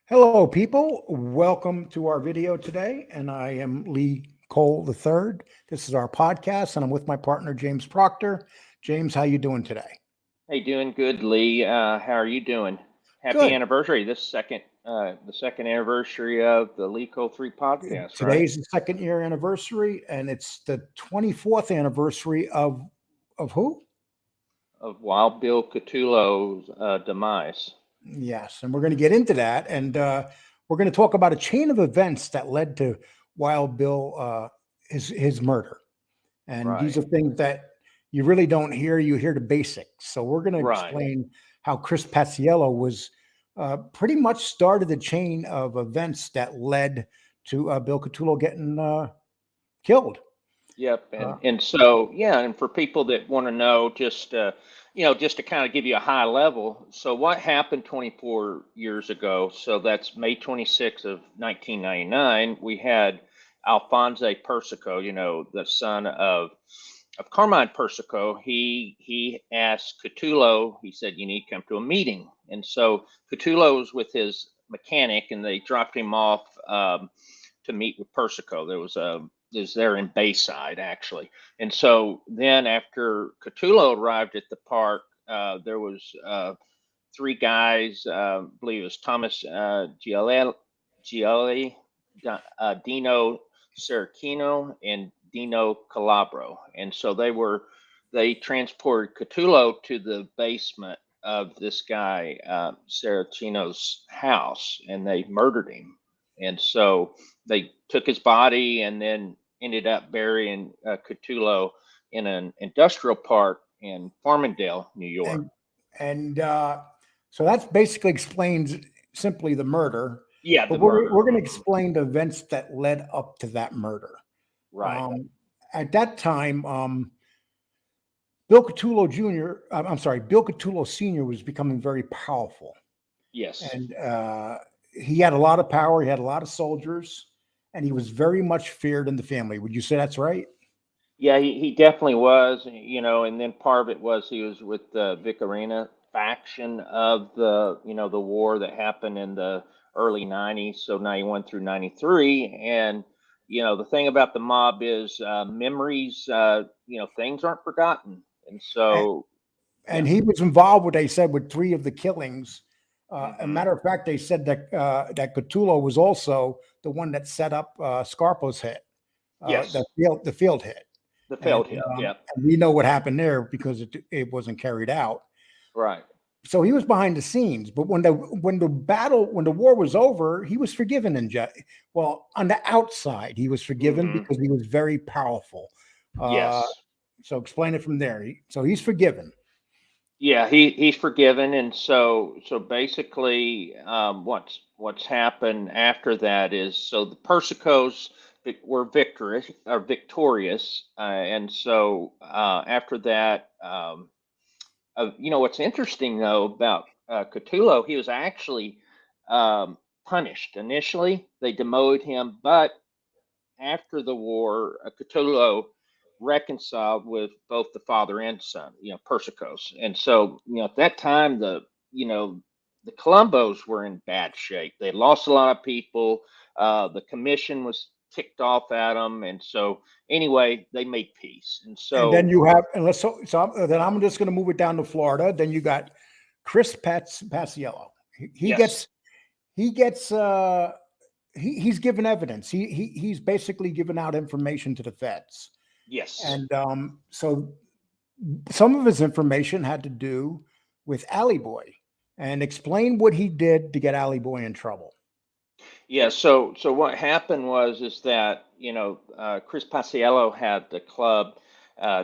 Hello, people. Welcome to our video today. And I am Lee Cole III. This is our podcast, and I'm with my partner, James Proctor. James, how you doing today? Hey, doing good, Lee. How are you doing? Happy Good. anniversary! The second anniversary of the Lee Cole 3 podcast, right? Today's the second year anniversary, and it's the 24th anniversary of who? Of Wild Bill Cutulo's demise. Yes, and we're going to get into that, and we're going to talk about a chain of events that led to Wild Bill his murder. And these Right, are things that you really don't hear. You hear the basics. So we're going to right. explain how Chris Paciello was pretty much started the chain of events that led to Bill Cutolo getting killed. Yep. Uh, And so yeah, and for people that want to know, just to kind of give you a high level. So what happened 24 years ago? So that's May 26th of 1999. We had Alphonse Persico, the son of Carmine Persico. He asked Catulo. He said, "You need to come to a meeting." And so Catulo was with his mechanic, and they dropped him off to meet with Persico. There was there in Bayside actually. And so then after Catulo arrived at the park, there was three guys. I believe it was Thomas Gialli, Dino Serracino, and Dino Calabro. And so they transported Catulo to the basement of this guy Serracino's house, and they murdered him. And so they took his body and then ended up burying Catulo in an industrial park in Farmingdale, New York. and and so that's basically explains simply the murder. Yeah, But the we're murder. going to explain the events that led up to that murder. Right. Um, at that time, Bill Catulo Jr. I'm sorry, Bill Catulo Sr. was becoming very powerful, Yes. and he had a lot of power. He had a lot of soldiers, and he was very much feared in the family. Would you say that's right? Yeah, he definitely was, and then part of it was he was with the Vic Arena faction of the war that happened in the early 90s, so 91 through 93. And, the thing about the mob is memories, things aren't forgotten. And And, so, yeah. and he was involved, what they said, with three of the killings. A Hmm. matter of fact, they said that Catulo was also the one that set up Scarpo's hit, Yes, the field hit. the And, failed hit. Yeah, and we know what happened there because it wasn't carried out. right. So he was behind the scenes. But when the war was over, he was forgiven well, on the outside, he was forgiven Hmm. because he was very powerful. Uh, Yes. so explain it from there. So he's forgiven. Yeah, he's forgiven, and so basically, what's happened after that is so the Persicos were victorious, and so after that, what's interesting though about Catulo, he was actually punished initially. They demoted him, but after the war, Catulo reconciled with both the father and son, Persicos. And so, at that time, the Colombos were in bad shape. They lost a lot of people. The commission was ticked off at them. And so, anyway, they made peace. And And then so, you have, and let's then I'm just going to move it down to Florida. Then you got Chris Paciello. He yes, gets he gets he's given evidence. He's basically given out information to the feds, yes. and so some of his information had to do with Ally Boy, and explain what he did to get Ally Boy in trouble. Yeah, so what happened was is that Chris Paciello had the club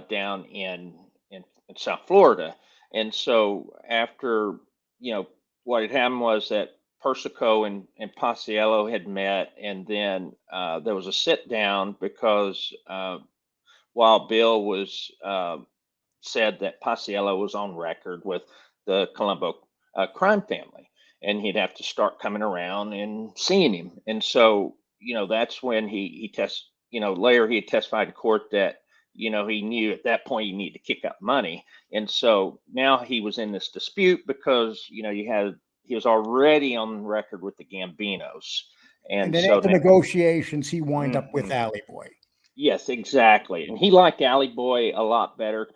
down in South Florida, and so after what had happened was that Persico and Paciello had met, and then there was a sit down because while Bill was said that Paciello was on record with the Colombo crime family, and he'd have to start coming around and seeing him. And so, that's when he test. Later he had testified in court that he knew at that point he needed to kick up money, and so now he was in this dispute because you had he was already on record with the Gambinos, And and then so after now, negotiations, he wind up with mhm. Ally Boy. Yes, exactly. And he liked Ally Boy a lot better.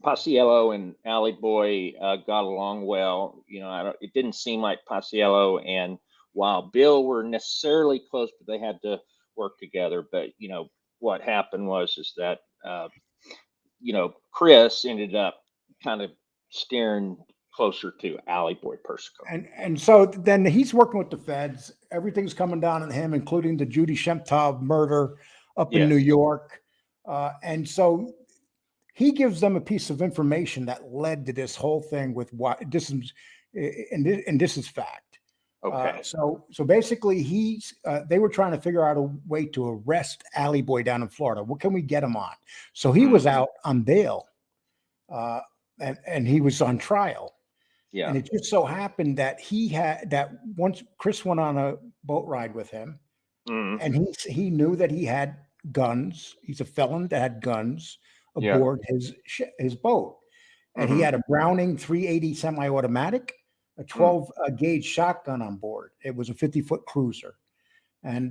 Paciello and Ally Boy got along well. It didn't seem like Paciello and Wild Bill were necessarily close, but they had to work together. But what happened was is that Chris ended up kind of steering closer to Ally Boy Persico. And so then he's working with the feds. Everything's coming down on him, including the Judy Shemtov murder up in New Yes. York. And so he gives them a piece of information that led to this whole thing with what this is, and this is fact. Okay. So basically, they were trying to figure out a way to arrest Ally Boy down in Florida. What can we get him on? So he was Hmm. out on bail, and he was on trial. Yeah. And it just so happened that once Chris went on a boat ride with him, Hmm. and he knew that he had guns. He's a felon that had guns Yeah. aboard his boat, and he Hmm. had a Browning 380 semi-automatic, a 12 gauge shotgun on board. It was a 50-foot cruiser, and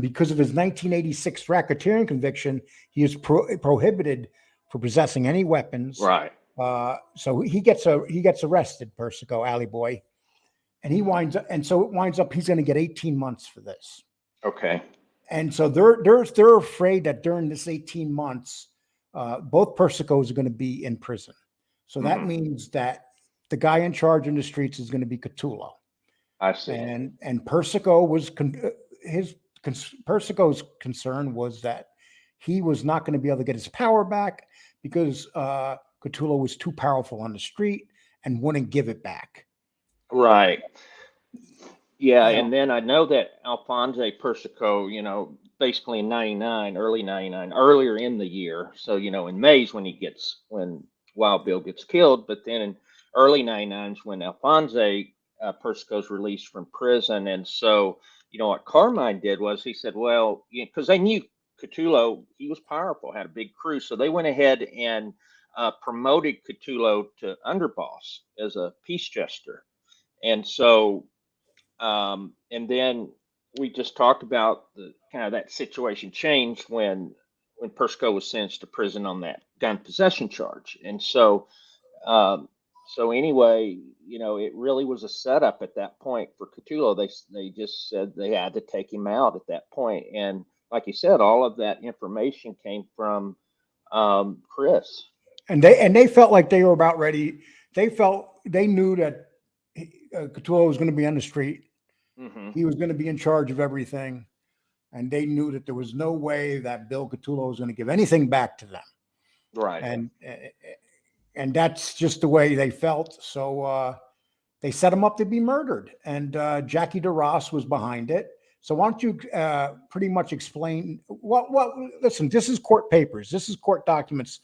because of his 1986 racketeering conviction, he is prohibited for possessing any weapons. Right. So he gets arrested, Persico, Ally Boy, and so it winds up he's going to get 18 months for this. Okay. And so they're afraid that during this 18 months, both Persicos are going to be in prison. So that Hmm. means that the guy in charge in the streets is going to be Cutolo, I see. and Persico Persico's concern was that he was not going to be able to get his power back because Cthulhu was too powerful on the street and wouldn't give it back. Right. Yeah, You know, and then I know that Alphonse Persico, basically in '99, early '99, earlier in the year. So, in May's when Wild Bill gets killed, but then in early '99 is when Alphonse Persico's released from prison. And so, what Carmine did was he said, well, because they knew Cthulhu, he was powerful, had a big crew. So they went ahead and promoted Cthulhu to underboss as a peace jester. And so, and then we just talked about the kind of that situation changed when Persico was sentenced to prison on that gun possession charge. And um, so anyway, it really was a setup at that point for Cthulhu. They just said they had to take him out at that point. And like you said, all of that information came from Chris. and they felt like they were about ready. They knew that Cthulhu was going to be on the street. Hmm. He was going to be in charge of everything, and they knew that there was no way that Bill Cthulhu was going to give anything back to them. Right. And that's just the way they felt. So they set him up to be murdered, and Jackie DeRoss was behind it. So why don't you pretty much explain what? Listen, this is court papers. This is court documents,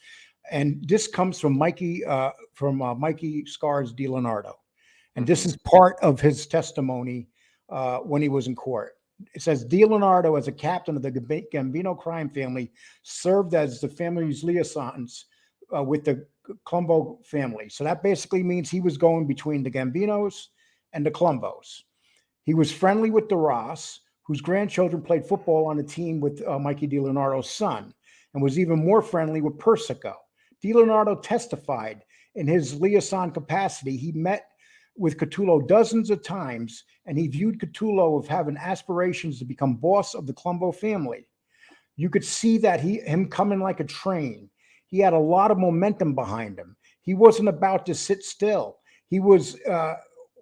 and this comes from Mikey Scars DiLeonardo, and this Hmm. is part of his testimony when he was in court. It says DiLeonardo, as a captain of the Gambino crime family, served as the family's liaisons with the Colombo family. So that basically means he was going between the Gambinos and the Colombos. He was friendly with DeRoss, whose grandchildren played football on a team with Mikey DiLeonardo's son, and was even more friendly with Persico. DiLeonardo testified in his liaison capacity. He met with Cthulhu dozens of times, and he viewed Cthulhu of having aspirations to become boss of the Colombo family. You could see that him coming like a train. He had a lot of momentum behind him. He wasn't about to sit still. He was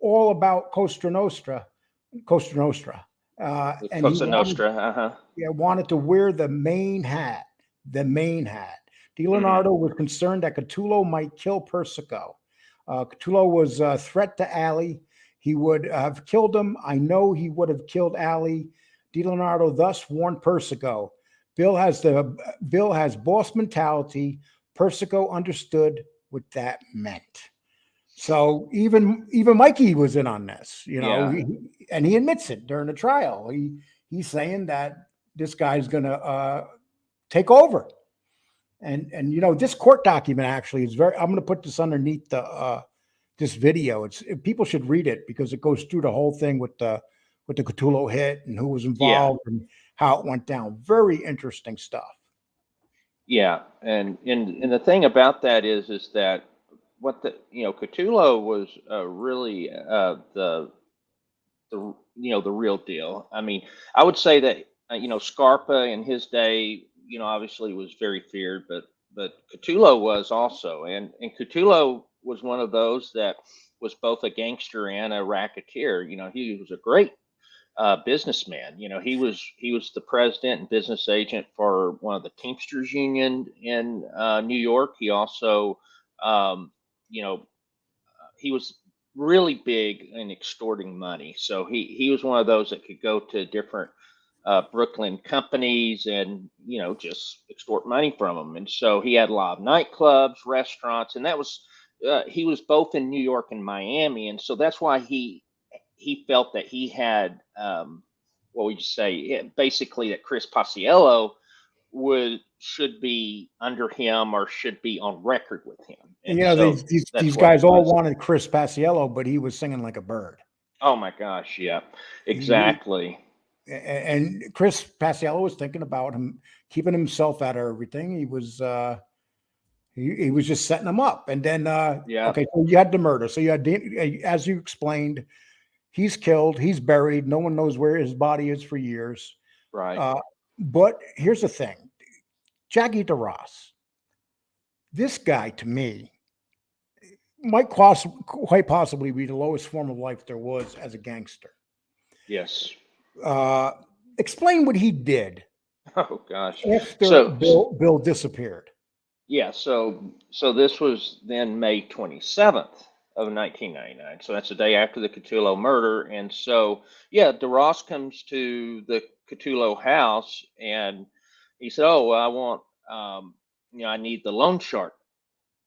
all about Costa Nostra, and he Cosa Nostra. Uh-huh. wanted to wear the main hat. The main hat. Hmm. DiLeonardo was concerned that Cthulhu might kill Persico. Cthulhu was a threat to Ally. He would have killed him. I know he would have killed Ally. DiLeonardo thus warned Persico. Bill has boss mentality. Persico understood what that meant. So even Mikey was in on this, Yeah. and he admits it during the trial. He's saying that this guy's going to take over, and this court document actually is very. I'm going to put this underneath this video. People should read it because it goes through the whole thing with the Cthulhu hit and who was Yeah. involved and how it went down. Very interesting stuff. Yeah, and the thing about that is that what the Cthulhu was really the real deal. I mean, I would say that Scarpa in his day, obviously was very feared, but Cthulhu was also, and Cthulhu was one of those that was both a gangster and a racketeer. He was a great businessman. He was the president and business agent for one of the Teamsters Union in New York. He also, you know, he was really big in extorting money. So he was one of those that could go to different Brooklyn companies and just extort money from them. And so he had a lot of nightclubs, restaurants, and that was he was both in New York and Miami, and so that's why he felt that he had what would you say, basically that Chris Paciello would should be under him or should be on record with him, And and so these that's what it guys all was. wanted Chris Paciello, but he was singing like a bird. Oh my gosh, yeah, He, exactly. and Chris Paciello was thinking about him keeping himself out of everything. He was just setting them up. And then Yeah, okay, so you had the murder. So you had as you explained, he's killed, he's buried. No one knows where his body is for years. right. Uh, but here's the thing, Jackie DeRoss, this guy to me might quite possibly be the lowest form of life there was as a gangster. Yes. Uh, explain what he did Oh gosh. after So Bill disappeared. yeah, so this was then May 27th of 1999. So that's the day after the Cthulhu murder. And so yeah, DeRoss comes to the Cthulhu house and he said, "Oh, well, I want I need the loan shark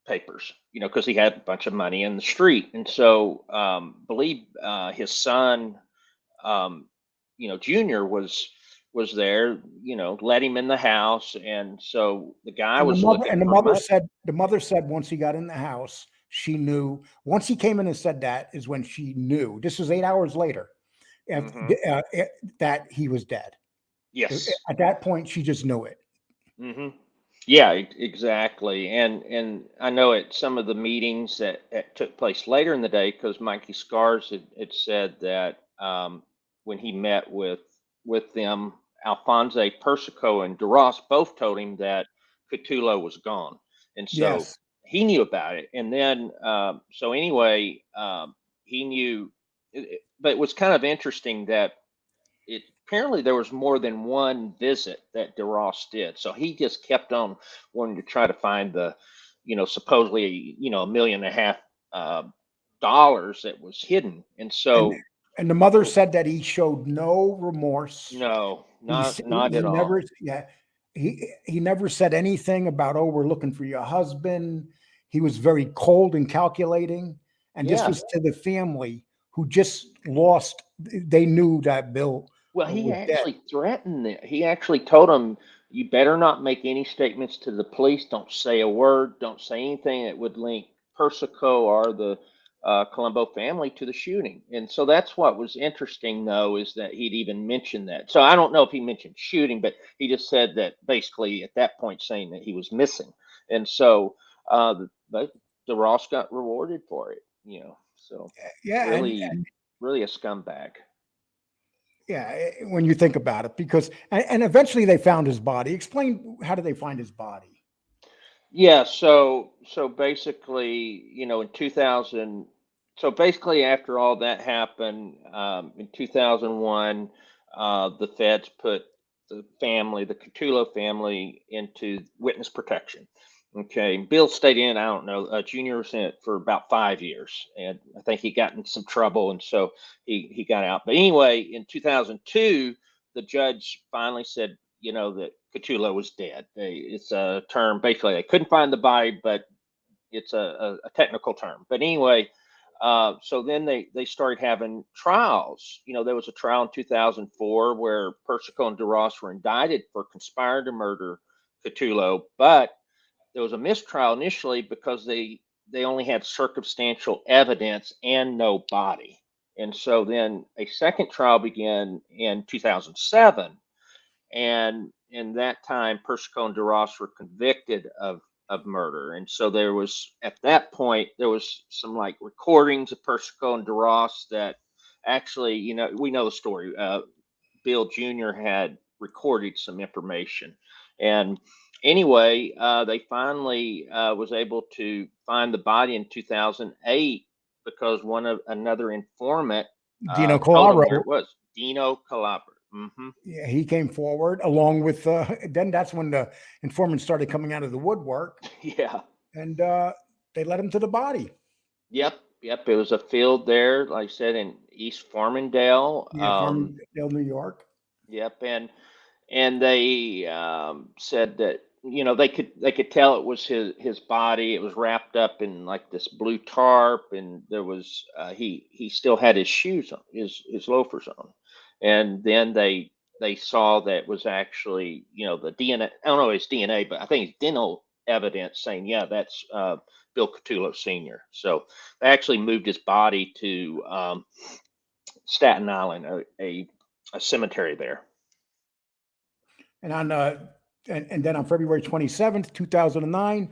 papers, because he had a bunch of money in the street." And so believe his son Junior was there, let him in the house, and so the guy And was looking the for money. mother said once he got in the house, she knew. Once he came in and said that is when she knew. This was 8 hours later, af- Hmm. that he was dead. Yes. At that point, she just knew it. Hmm. Yeah, exactly. And I know at some of the meetings that took place later in the day, because Mikey Scars had said that when he met with them, Alphonse Persico and Duras both told him that Cthulhu was gone, and so Yes. he knew about it. And then so anyway, he knew, but it was kind of interesting that it apparently there was more than one visit that DeRoss did. So he just kept on wanting to try to find the, supposedly, $1.5 million dollars that was hidden. And And so the mother said that he showed no remorse. no, not He at never, all. yeah, he never said anything about, oh, we're looking for your husband. He was very cold and calculating, and this Yeah. was to the family who just lost. They knew that Bill Well, he was dead. actually threatened it. He actually told him, "You better not make any statements to the police. Don't say a word. Don't say anything that would link Persico or the Colombo family to the shooting." And so that's what was interesting, though, is that he'd even mentioned that. So I don't know if he mentioned shooting, but he just said that basically at that point saying that he was missing. And so, but the Ross got rewarded for it. So Yeah, really, really a scumbag. yeah, when you think about it, because and eventually they found his body. Explain, how did they find his body? Yeah, so basically, in 2000, so basically after all that happened, in 2001, the feds put the Cthulhu family into witness protection. Okay, Bill stayed in, I don't know, Junior was in it for about 5 years, and I think he got in some trouble, and so he got out. But anyway, in 2002, the judge finally said, that Cthulhu was dead. It's a term, basically, they couldn't find the body, but it's a technical term. But anyway, so then they started having trials. There was a trial in 2004 where Persico and DeRoss were indicted for conspiring to murder Cthulhu, but there was a mistrial initially because they only had circumstantial evidence and no body. And so then a second trial began in 2007, and in that time, Persico and DeRoss were convicted of murder. And so there was, at that point, there was some like recordings of Persico and DeRoss that actually, we know the story. Bill Jr. had recorded some information, and anyway, they finally was able to find the body in 2008 because another informant Dino told them where Calabro, it was. Dino Calabro. Hmm. yeah, he came forward along with, then that's when the informants started coming out of the woodwork, Yeah. and they led him to the body. Yep. Yep. It was a field there, like I said, in East Farmingdale. Yeah, Farmingdale, New York. Yep. And they said that they could tell it was his body. It was wrapped up in like this blue tarp, and there was he still had his shoes on, his loafers on, and then they saw that it was actually the DNA. I don't know his DNA, but I think it's dental evidence saying yeah that's Bill Cutolo Sr. So they actually moved his body to Staten Island, a cemetery there. And on and then on February 27th, 2009,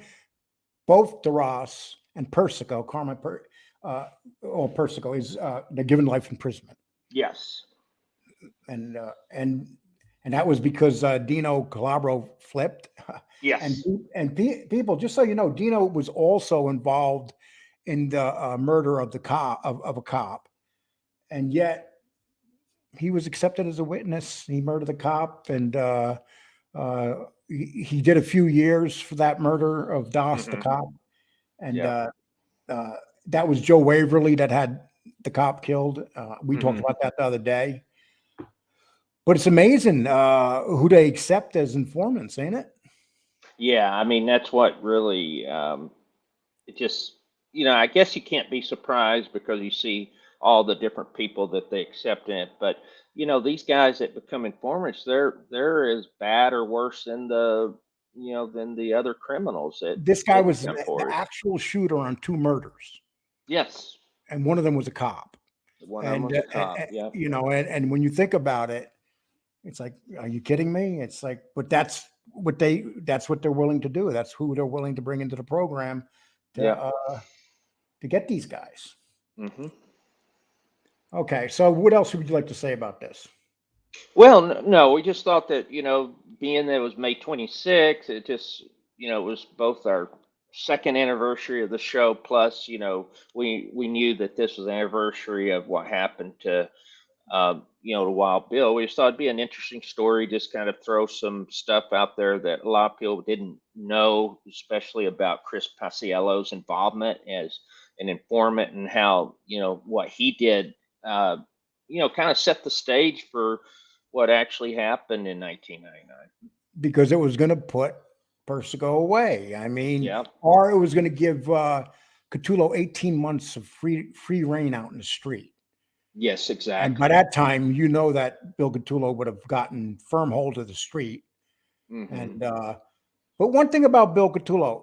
both DeRoss and Persico, or Persico, they're given life imprisonment. Yes. And that was because Dino Calabro flipped. And Yes. people, just so you know, Dino was also involved in the murder of a cop, and yet he was accepted as a witness. He murdered the cop, and he did a few years for that murder of Das the Hmm. cop, and Yeah. that was Joe Waverly that had the cop killed. We talked Hmm. about that the other day. But it's amazing who they accept as informants, ain't it? Yeah. I mean, that's what really, it just, I guess you can't be surprised because you see all the different people that they accept in it. But, these guys that become informants, they're as bad or worse than the other criminals that This guy that was come the forward. actual shooter on two murders, Yes. and one of them was a cop. One of them And, was a cop. Yeah. and when you think about it, it's like, are you kidding me? It's like, but that's what they're willing to do. That's who they're willing to bring into the program Yeah. to get these guys. Hmm. Okay, so what else would you like to say about this? Well, no, we just thought that, being that it was May 26th, it just, it was both our second anniversary of the show, plus, we knew that this was the anniversary of what happened to Wild Bill. We just thought it'd be an interesting story, just kind of throw some stuff out there that a lot of people didn't know, especially about Chris Paciello's involvement as an informant and how, what he did, kind of set the stage for what actually happened in 1999. Because it was going to put Persico away. I mean, Yeah. or it was going to give Cthulhu 18 months of free reign out in the street. Yes, And by exactly. that time, that Bill Cthulhu would have gotten firm hold of the street. Hmm. And but one thing about Bill Cthulhu,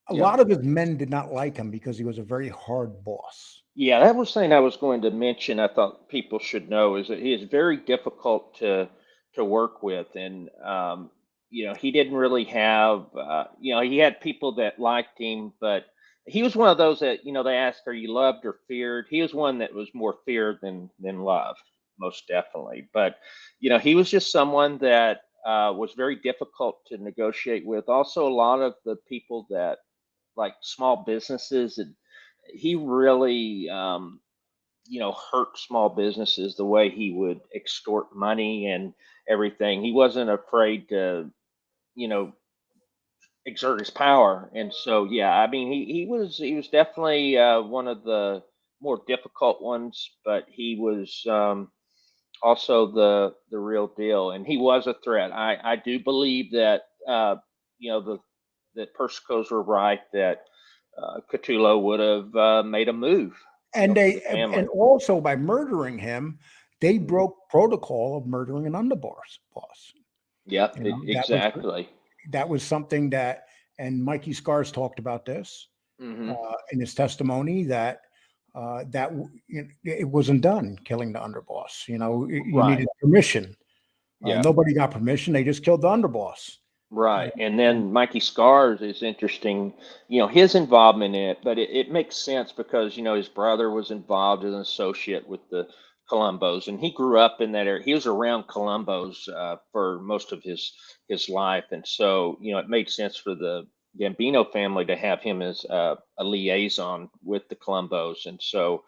a Yeah. lot of his men did not like him because he was a very hard boss. Yeah, that was something I was going to mention. I thought people should know is that he is very difficult to work with, and he didn't really have, he had people that liked him, but he was one of those that they asked, "Are you loved or feared?" He was one that was more feared than loved, most definitely. But he was just someone that was very difficult to negotiate with. Also, a lot of the people that like small businesses and he really hurt small businesses the way he would extort money and everything. He wasn't afraid to you know exert his power, and so yeah, I mean he was definitely one of the more difficult ones, but he was also the real deal, and he was a threat. I do believe that the that Persicos were right that Cthulhu would have made a move, for the And family. also by murdering him, they Mhm. broke protocol of murdering an underboss boss. Yep, That was exactly. something that, and Mikey Scars talked about this. Hmm. in his testimony that it wasn't done killing the underboss. You Right. needed permission. Yeah. Nobody got permission. They just killed the underboss. Right. And then And Mikey Scars is interesting, his involvement in it, but it makes sense because, his brother was involved as an associate with the Columbos, and he grew up in that area. He was around Columbos for most of his life. And so, it made sense for the Gambino family to have him as a liaison with the Columbos. And so,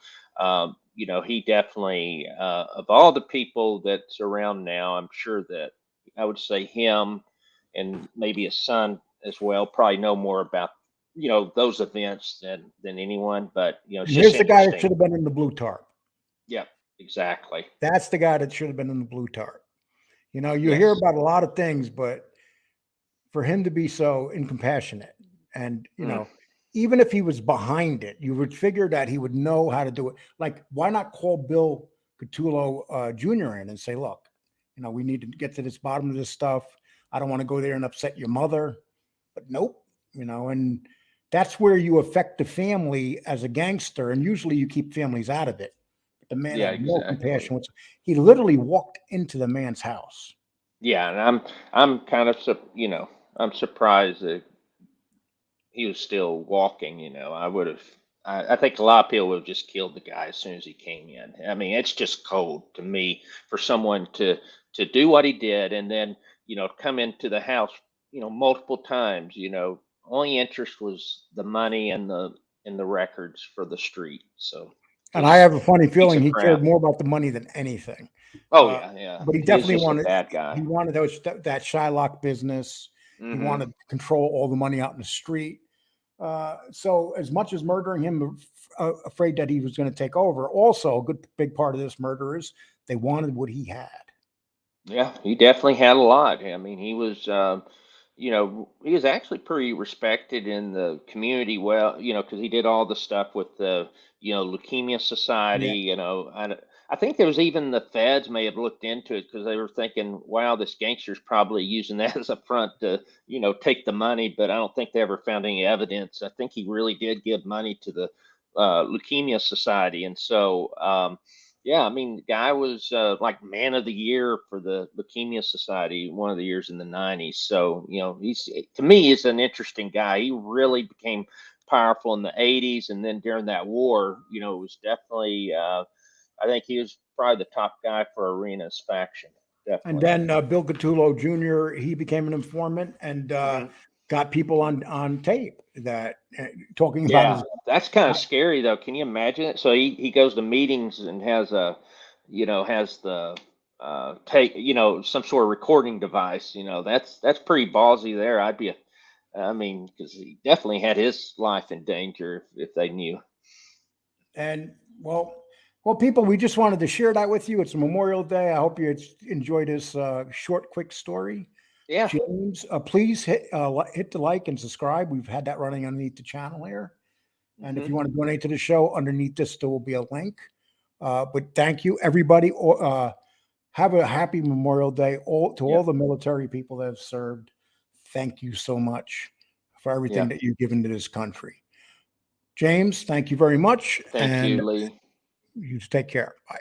he definitely, of all the people that's around now, I'm sure that I would say him and maybe his son as well probably know more about those events than anyone, but it's just here's the guy that interesting. should have been in the blue tarp. Yep, exactly. That's the guy that should have been in the blue tarp. You hear Yes. about a lot of things, but for him to be so incompassionate and, Mm, even if he was behind it, you would figure that he would know how to do it. Like, why not call Bill Cutolo Jr. in and say, look, we need to get to this bottom of this stuff. I don't want to go there and upset your mother. But nope, and that's where you affect the family as a gangster. And usually you keep families out of it. But the man yeah, had no exactly. compassion. He literally walked into the man's house. Yeah, and I'm kind of I'm surprised that he was still walking. I would have. I think a lot of people would have just killed the guy as soon as he came in. I mean, it's just cold to me for someone to do what he did and then come into the house multiple times. Only interest was the money and the records for the street. So And I just have a funny piece feeling of he cared crap. more about the money than anything. Oh Uh, yeah, yeah. but he He was definitely just a wanted bad he guy. wanted that Shylock business. He Hmm. wanted to control all the money out in the street. So as much as murdering him, afraid that he was going to take over, also a good big part of this murder is they wanted what he had. Yeah, he definitely had a lot. I mean, he was actually pretty respected in the community. Well, because he did all the stuff with the, Leukemia Society. Yeah. I think there was even the feds may have looked into it because they were thinking, wow, this gangster's probably using that as a front to, take the money. But I don't think they ever found any evidence. I think he really did give money to the Leukemia Society, and so. Yeah, I mean, the guy was like man of the year for the Leukemia Society one of the years in the '90s. So, to me, he's an interesting guy. He really became powerful in the '80s, and then during that war, it was definitely. I think he was probably the top guy for Arena's faction. And Definitely. then Bill Cutolo Jr. He became an informant and Hmm. got people on tape that talking about his. Yeah, that's kind of scary though. Can you imagine it? So he goes to meetings and has the take, some sort of recording device. That's pretty ballsy there. I mean, because he definitely had his life in danger if they knew. And well, people, we just wanted to share that with you. It's Memorial Day. I hope you enjoyed this short, quick story. Yeah. James, please hit the like and subscribe. We've had that running underneath the channel here. And if Hmm. you want to donate to the show, underneath this, there will be a link. But thank you, everybody. Have a happy Memorial Day. All Yep. the military people that have served. Thank you so much for everything Yep. that you've given to this country. James, thank you very much. Thank And you, Lee. you take care. Bye.